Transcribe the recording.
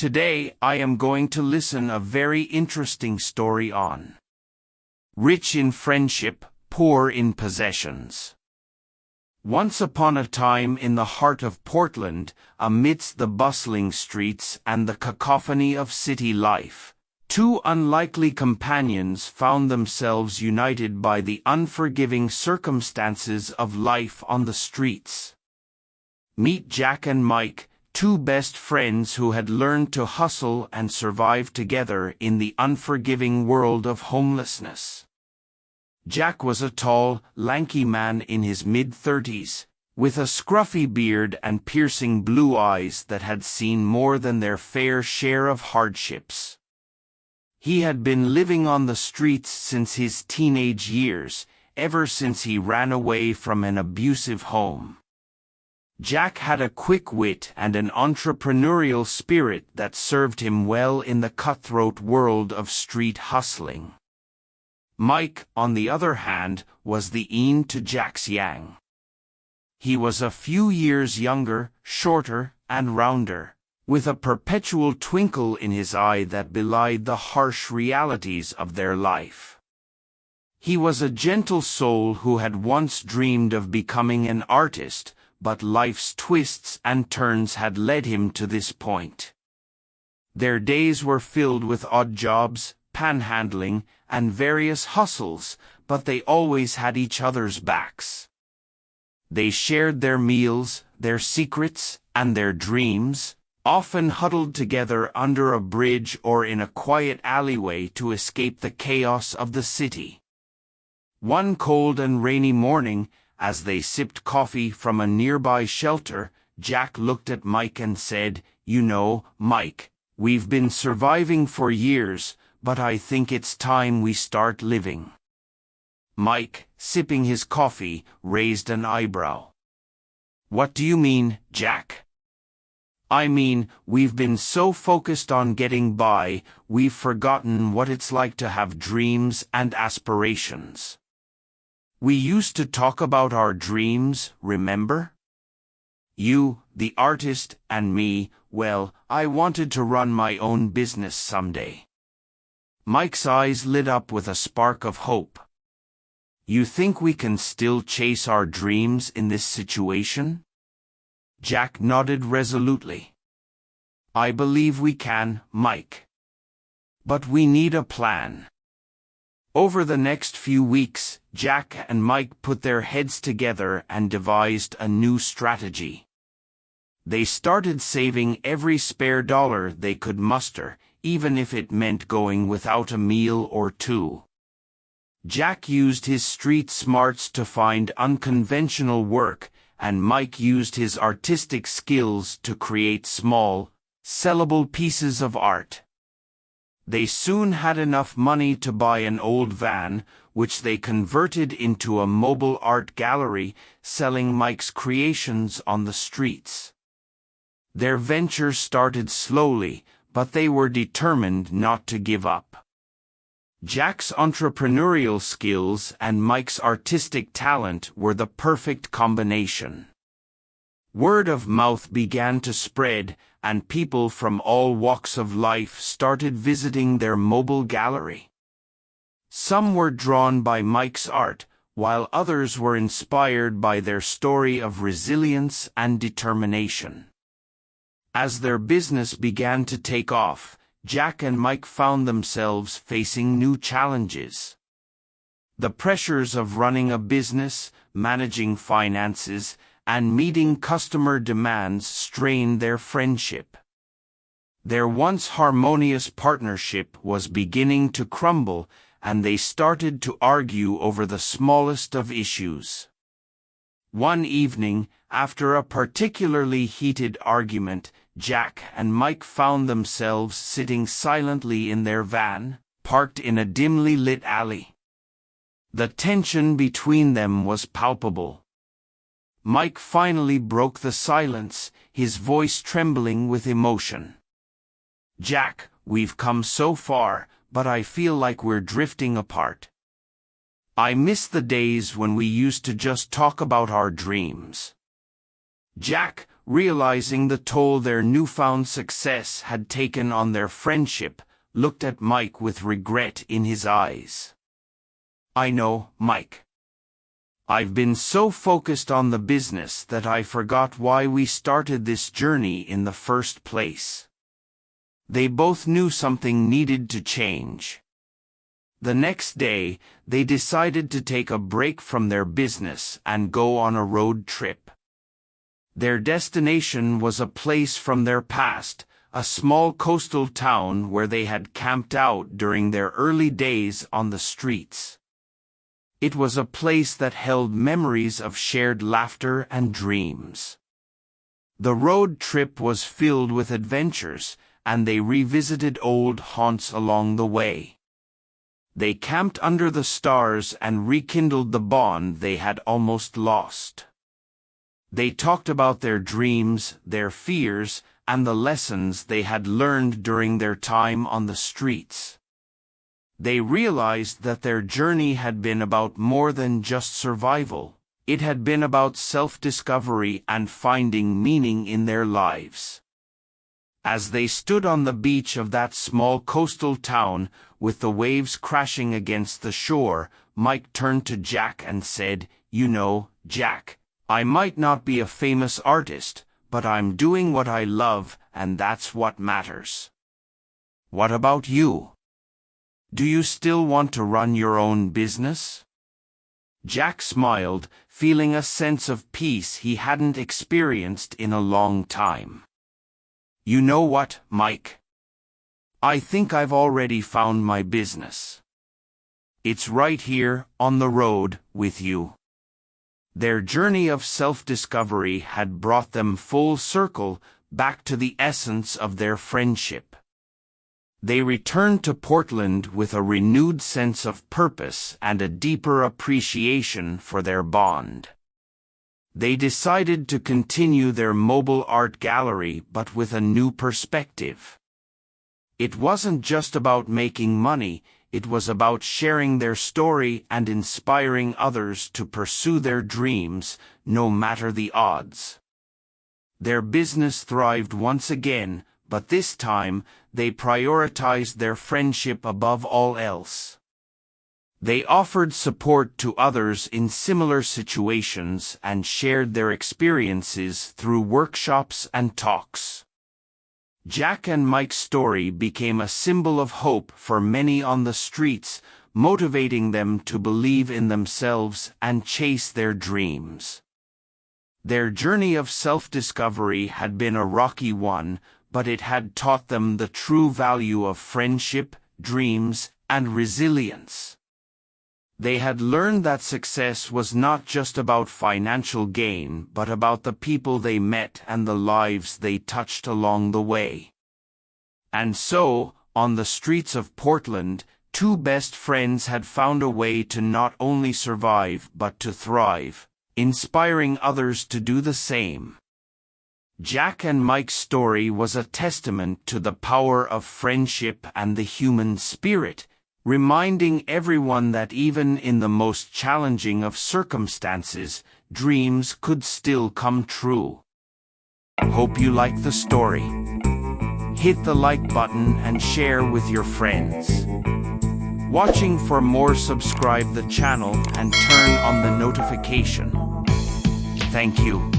Today I am going to listen a very interesting story on rich in friendship, poor in possessions. Once upon a time in the heart of Portland, amidst the bustling streets and the cacophony of city life, two unlikely companions found themselves united by the unforgiving circumstances of life on the streets. Meet Jack and Mike, two best friends who had learned to hustle and survive together in the unforgiving world of homelessness. Jack was a tall, lanky man in his mid-30s, with a scruffy beard and piercing blue eyes that had seen more than their fair share of hardships. He had been living on the streets since his teenage years, ever since he ran away from an abusive home. Jack had a quick wit and an entrepreneurial spirit that served him well in the cutthroat world of street hustling. Mike, on the other hand, was the yin to Jack's yang. He was a few years younger, shorter, and rounder, with a perpetual twinkle in his eye that belied the harsh realities of their life. He was a gentle soul who had once dreamed of becoming an artist, but life's twists and turns had led him to this point. Their days were filled with odd jobs, panhandling, and various hustles, but they always had each other's backs. They shared their meals, their secrets, and their dreams, often huddled together under a bridge or in a quiet alleyway to escape the chaos of the city. One cold and rainy morning, as they sipped coffee from a nearby shelter, Jack looked at Mike and said, "You know, Mike, we've been surviving for years, but I think it's time we start living." Mike, sipping his coffee, raised an eyebrow. "What do you mean, Jack?" "I mean, we've been so focused on getting by, we've forgotten what it's like to have dreams and aspirations. We used to talk about our dreams, remember? You, the artist, and me, well, I wanted to run my own business someday." Mike's eyes lit up with a spark of hope. "You think we can still chase our dreams in this situation?" Jack nodded resolutely. "I believe we can, Mike. But we need a plan." Over the next few weeks, Jack and Mike put their heads together and devised a new strategy. They started saving every spare dollar they could muster, even if it meant going without a meal or two. Jack used his street smarts to find unconventional work, and Mike used his artistic skills to create small, sellable pieces of art. They soon had enough money to buy an old van, which they converted into a mobile art gallery, selling Mike's creations on the streets. Their venture started slowly, but they were determined not to give up. Jack's entrepreneurial skills and Mike's artistic talent were the perfect combination. Word of mouth began to spread, and people from all walks of life started visiting their mobile gallery. Some were drawn by Mike's art, while others were inspired by their story of resilience and determination. As their business began to take off, Jack and Mike found themselves facing new challenges. The pressures of running a business, managing finances, and meeting customer demands strained their friendship. Their once harmonious partnership was beginning to crumble, and they started to argue over the smallest of issues. One evening, after a particularly heated argument, Jack and Mike found themselves sitting silently in their van, parked in a dimly lit alley. The tension between them was palpable. Mike finally broke the silence, his voice trembling with emotion. "Jack, we've come so far, but I feel like we're drifting apart. I miss the days when we used to just talk about our dreams. Jack, realizing the toll their newfound success had taken on their friendship, looked at Mike with regret in his eyes. "I know, Mike. I've been so focused on the business that I forgot why we started this journey in the first place." They both knew something needed to change. The next day, they decided to take a break from their business and go on a road trip. Their destination was a place from their past, a small coastal town where they had camped out during their early days on the streets. It was a place that held memories of shared laughter and dreams. The road trip was filled with adventures, and they revisited old haunts along the way. They camped under the stars and rekindled the bond they had almost lost. They talked about their dreams, their fears, and the lessons they had learned during their time on the streets. They realized that their journey had been about more than just survival. It had been about self-discovery and finding meaning in their lives. As they stood on the beach of that small coastal town, with the waves crashing against the shore, Mike turned to Jack and said, "You know, Jack, I might not be a famous artist, but I'm doing what I love, and that's what matters. What about you? Do you still want to run your own business?" Jack smiled, feeling a sense of peace he hadn't experienced in a long time. "You know what, Mike? I think I've already found my business. It's right here, on the road, with you." Their journey of self-discovery had brought them full circle, back to the essence of their friendship. They returned to Portland with a renewed sense of purpose and a deeper appreciation for their bond. They decided to continue their mobile art gallery, but with a new perspective. It wasn't just about making money, it was about sharing their story and inspiring others to pursue their dreams, no matter the odds. Their business thrived once again, but this time, they prioritized their friendship above all else. They offered support to others in similar situations and shared their experiences through workshops and talks. Jack and Mike's story became a symbol of hope for many on the streets, motivating them to believe in themselves and chase their dreams. Their journey of self-discovery had been a rocky one, but it had taught them the true value of friendship, dreams, and resilience. They had learned that success was not just about financial gain, but about the people they met and the lives they touched along the way. And so, on the streets of Portland, two best friends had found a way to not only survive but to thrive, inspiring others to do the same. Jack and Mike's story was a testament to the power of friendship and the human spirit, reminding everyone that even in the most challenging of circumstances, dreams could still come true. Hope you like the story. Hit the like button and share with your friends. Watching for more, subscribe the channel and turn on the notification. Thank you.